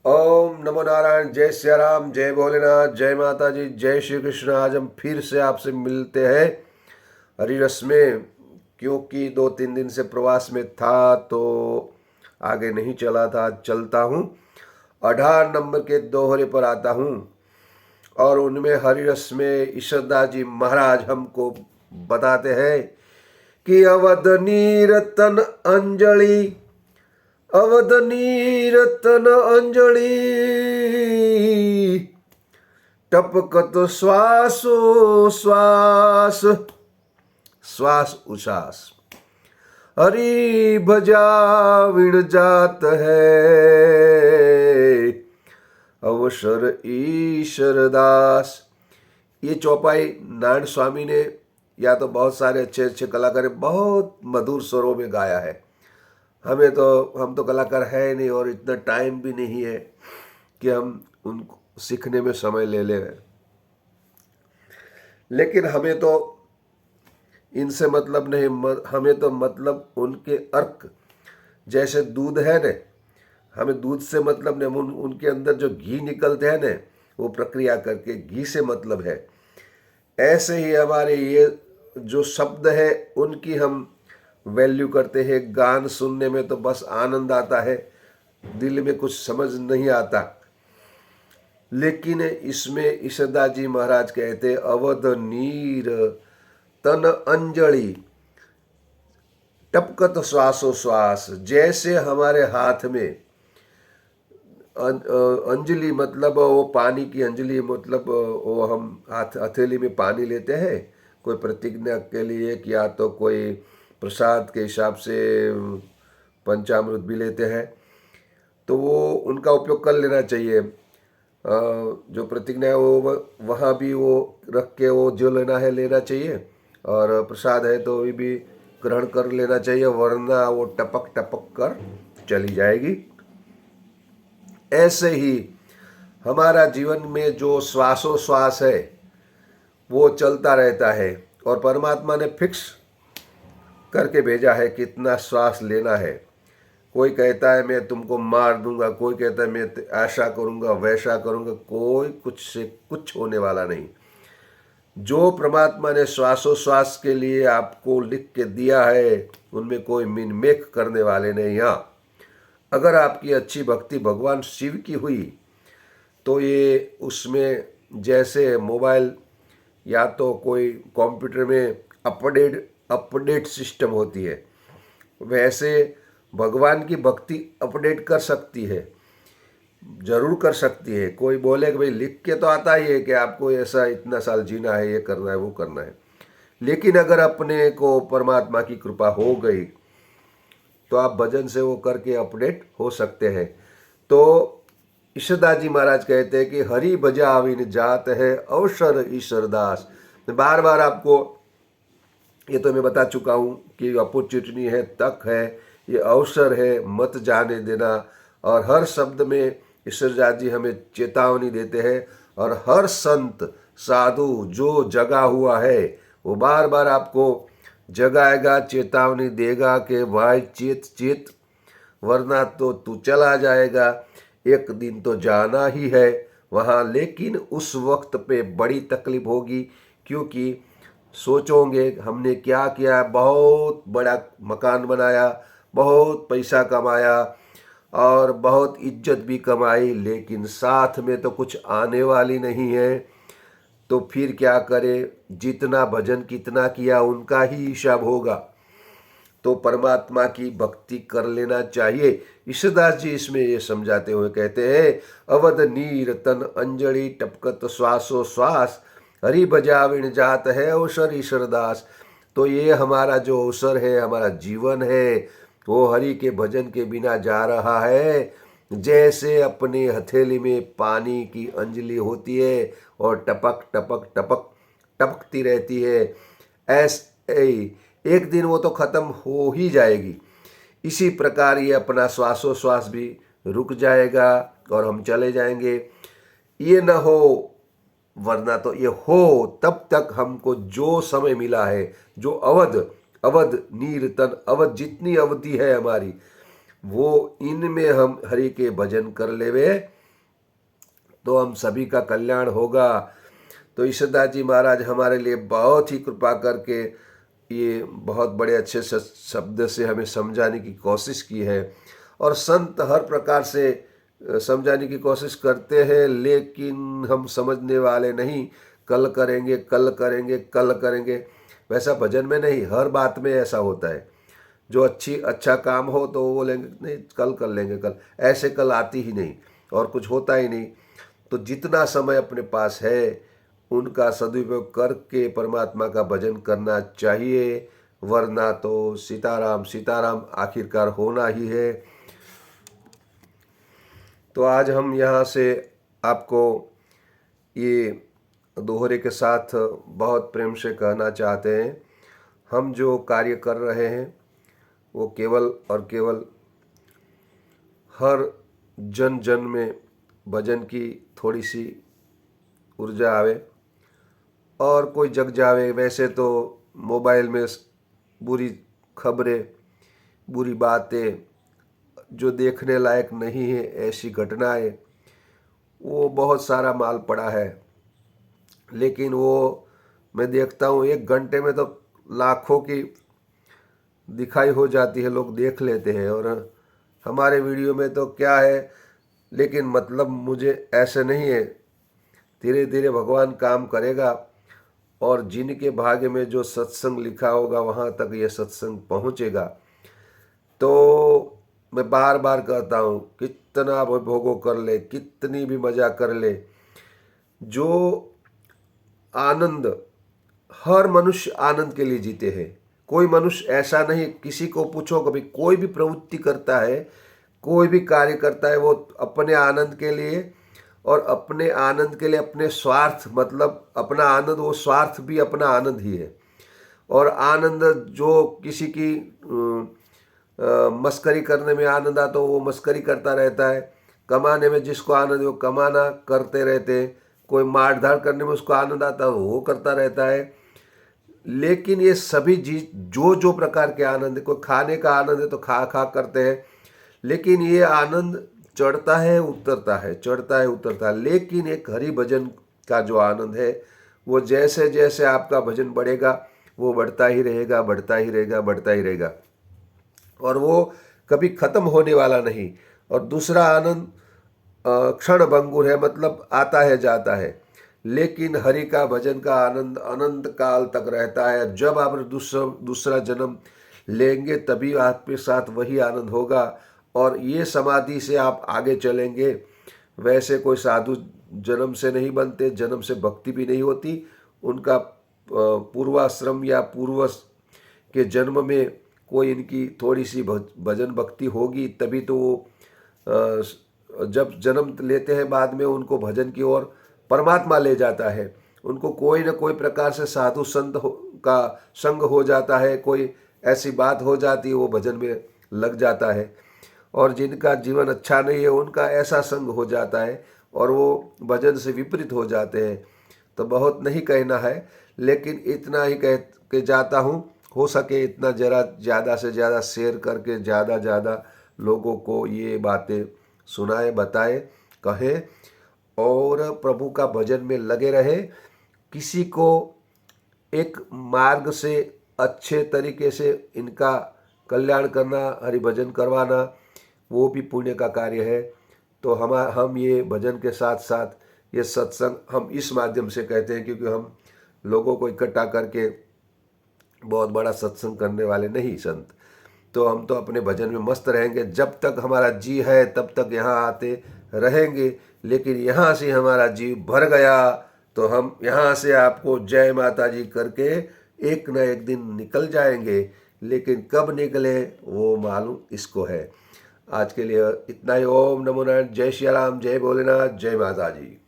ओम नमो नारायण। जय सिया राम, जय भोलेनाथ, जय माता जी, जय श्री कृष्ण। आज हम फिर से आपसे मिलते हैं हरिरस में, क्योंकि 2-3 दिन से प्रवास में था तो आगे नहीं चला था। आज चलता हूँ, 18 नंबर के दोहरे पर आता हूँ और उनमें हरिरस में ईश्वरदास जी महाराज हमको बताते हैं कि अवध नीरतन अंजलि, अवध नीरतन अंजलि, टपकत श्वासो श्वास, श्वास उच्छ्वास। हरि भजा विण जात है, अवसर ईश्वर दास। ये चौपाई नारायण स्वामी ने या तो बहुत सारे अच्छे अच्छे कलाकार ने बहुत मधुर स्वरों में गाया है। हम तो कलाकार है नहीं और इतना टाइम भी नहीं है कि हम उनको सीखने में समय ले लें। लेकिन हमें तो इनसे मतलब नहीं, हमें तो मतलब उनके अर्क। जैसे दूध है न, हमें दूध से मतलब नहीं, उनके अंदर जो घी निकलते हैं न, वो प्रक्रिया करके घी से मतलब है। ऐसे ही हमारे ये जो शब्द है उनकी हम वैल्यू करते हैं। गान सुनने में तो बस आनंद आता है, दिल में कुछ समझ नहीं आता। लेकिन इसमें ईश्वरदास जी महाराज कहते अवध नीर तन अंजलि, टपकत श्वासो श्वास। जैसे हमारे हाथ में अंजलि मतलब वो पानी की अंजलि, मतलब वो हम हथेली में पानी लेते हैं कोई प्रतिज्ञा के लिए, या तो कोई प्रसाद के हिसाब से पंचामृत भी लेते हैं, तो वो उनका उपयोग कर लेना चाहिए। जो प्रतिज्ञा है वो वहाँ भी वो रख के वो जो लेना है लेना चाहिए, और प्रसाद है तो भी ग्रहण कर लेना चाहिए, वरना वो टपक टपक कर चली जाएगी। ऐसे ही हमारा जीवन में जो श्वासोश्वास है वो चलता रहता है, और परमात्मा ने फिक्स करके भेजा है कितना श्वास लेना है। कोई कहता है मैं तुमको मार दूंगा, कोई कहता है मैं ऐसा करूंगा वैसा करूंगा, कोई कुछ से कुछ होने वाला नहीं। जो परमात्मा ने श्वासोश्वास के लिए आपको लिख के दिया है उनमें कोई मिन मेक करने वाले नहीं। हाँ, अगर आपकी अच्छी भक्ति भगवान शिव की हुई तो ये उसमें जैसे मोबाइल या तो कोई कंप्यूटर में अपडेट सिस्टम होती है, वैसे भगवान की भक्ति अपडेट कर सकती है, जरूर कर सकती है। कोई बोले कि भाई लिख के तो आता ही है कि आपको ऐसा इतना साल जीना है, ये करना है वो करना है, लेकिन अगर अपने को परमात्मा की कृपा हो गई तो आप भजन से वो करके अपडेट हो सकते हैं। तो ईश्वरदास जी महाराज कहते हैं कि हरि भजा विन जात है, अवसर ईश्वर दास। बार बार आपको ये तो मैं बता चुका हूँ कि अपॉर्चुनिटी है, तक है, ये अवसर है, मत जाने देना। और हर शब्द में ईश्वरदास जी हमें चेतावनी देते हैं, और हर संत साधु जो जगा हुआ है वो बार बार आपको जगाएगा, चेतावनी देगा कि भाई चेत चेत, वरना तो तू चला जाएगा, एक दिन तो जाना ही है वहाँ। लेकिन उस वक्त पे बड़ी तकलीफ होगी, क्योंकि सोचोगे हमने क्या किया, बहुत बड़ा मकान बनाया, बहुत पैसा कमाया और बहुत इज्जत भी कमाई, लेकिन साथ में तो कुछ आने वाली नहीं है। तो फिर क्या करे, जितना भजन कितना किया उनका ही हिसाब होगा। तो परमात्मा की भक्ति कर लेना चाहिए। ईश्वरदास जी इसमें ये समझाते हुए कहते हैं अवध नीर तन अंजलि, टपकत श्वासो श्वास, हरि बजाविण जात है अवसर ईश्वरदास। तो ये हमारा जो अवसर है, हमारा जीवन है, वो हरि के भजन के बिना जा रहा है। जैसे अपने हथेली में पानी की अंजलि होती है और टपक टपक टपक टपकती रहती है, ऐसे एक दिन वो तो खत्म हो ही जाएगी। इसी प्रकार ये अपना श्वासोश्वास भी रुक जाएगा और हम चले जाएंगे। ये न हो, वरना तो ये हो, तब तक हमको जो समय मिला है, जो अवध नीरतन अवध जितनी अवधि है हमारी, वो इनमें हम हरि के भजन कर लेवे तो हम सभी का कल्याण होगा। तो ईश्वरदास जी महाराज हमारे लिए बहुत ही कृपा करके ये बहुत बड़े अच्छे शब्द से हमें समझाने की कोशिश की है। और संत हर प्रकार से समझाने की कोशिश करते हैं, लेकिन हम समझने वाले नहीं। कल करेंगे, कल करेंगे, कल करेंगे, वैसा भजन में नहीं, हर बात में ऐसा होता है। जो अच्छा काम हो तो वो बोलेंगे नहीं कल कर लेंगे, कल ऐसे कल आती ही नहीं और कुछ होता ही नहीं। तो जितना समय अपने पास है उनका सदुपयोग करके परमात्मा का भजन करना चाहिए, वरना तो सीताराम सीताराम आखिरकार होना ही है। तो आज हम यहाँ से आपको ये दोहरे के साथ बहुत प्रेम से कहना चाहते हैं, हम जो कार्य कर रहे हैं वो केवल और केवल हर जन जन में भजन की थोड़ी सी ऊर्जा आवे और कोई जग जावे। वैसे तो मोबाइल में बुरी खबरें, बुरी बातें, जो देखने लायक नहीं है ऐसी घटनाएं, वो बहुत सारा माल पड़ा है। लेकिन वो मैं देखता हूँ 1 घंटे में तो लाखों की दिखाई हो जाती है, लोग देख लेते हैं। और हमारे वीडियो में तो क्या है, लेकिन मतलब मुझे ऐसे नहीं है। धीरे धीरे भगवान काम करेगा और जिनके भाग्य में जो सत्संग लिखा होगा वहाँ तक ये सत्संग पहुँचेगा। तो मैं बार बार कहता हूँ, कितना भोगो कर ले, कितनी भी मजा कर ले, जो आनंद, हर मनुष्य आनंद के लिए जीते हैं। कोई मनुष्य ऐसा नहीं, किसी को पूछो कभी, कोई भी प्रवृत्ति करता है, कोई भी कार्य करता है, वो अपने आनंद के लिए, और अपने आनंद के लिए अपने स्वार्थ, मतलब अपना आनंद, वो स्वार्थ भी अपना आनंद ही है। और आनंद जो किसी की मस्करी करने में आनंद आता वो मस्करी करता रहता है, कमाने में जिसको आनंद है वो कमाना करते रहते हैं, कोई मारधाड़ करने में उसको आनंद आता है वो करता रहता है। लेकिन ये सभी चीज जो जो प्रकार के आनंद है, कोई खाने का आनंद है तो खा खा करते हैं, लेकिन ये आनंद चढ़ता है उतरता है, चढ़ता है उतरता है। लेकिन एक हरि भजन का जो आनंद है वो जैसे जैसे आपका भजन बढ़ेगा वो बढ़ता ही रहेगा, बढ़ता ही रहेगा, बढ़ता ही रहेगा, और वो कभी खत्म होने वाला नहीं। और दूसरा आनंद क्षण भंगुर है, मतलब आता है जाता है, लेकिन हरि का भजन का आनंद अनंत काल तक रहता है। जब आप दूसरा जन्म लेंगे तभी आपके साथ वही आनंद होगा, और ये समाधि से आप आगे चलेंगे। वैसे कोई साधु जन्म से नहीं बनते, जन्म से भक्ति भी नहीं होती, उनका पूर्वाश्रम या पूर्वज के जन्म में कोई इनकी थोड़ी सी भजन भक्ति होगी, तभी तो वो जब जन्म लेते हैं बाद में उनको भजन की ओर परमात्मा ले जाता है। उनको कोई न कोई प्रकार से साधु संत का संग हो जाता है, कोई ऐसी बात हो जाती है वो भजन में लग जाता है। और जिनका जीवन अच्छा नहीं है उनका ऐसा संग हो जाता है और वो भजन से विपरीत हो जाते हैं। तो बहुत नहीं कहना है, लेकिन इतना ही कह के जाता हूँ, हो सके इतना जरा ज़्यादा से ज़्यादा शेयर करके ज़्यादा लोगों को ये बातें सुनाए, बताए, कहें और प्रभु का भजन में लगे रहे। किसी को एक मार्ग से अच्छे तरीके से इनका कल्याण करना, हरि भजन करवाना, वो भी पुण्य का कार्य है। तो हम ये भजन के साथ साथ ये सत्संग हम इस माध्यम से कहते हैं, क्योंकि हम लोगों को इकट्ठा करके बहुत बड़ा सत्संग करने वाले नहीं संत। तो हम तो अपने भजन में मस्त रहेंगे, जब तक हमारा जी है तब तक यहाँ आते रहेंगे। लेकिन यहाँ से हमारा जी भर गया तो हम यहाँ से आपको जय माता जी करके एक न एक दिन निकल जाएंगे, लेकिन कब निकले वो मालूम इसको है। आज के लिए इतना ही। ओम नमो नारायण, जय श्री राम, जय भोलेनाथ, जय माता जी।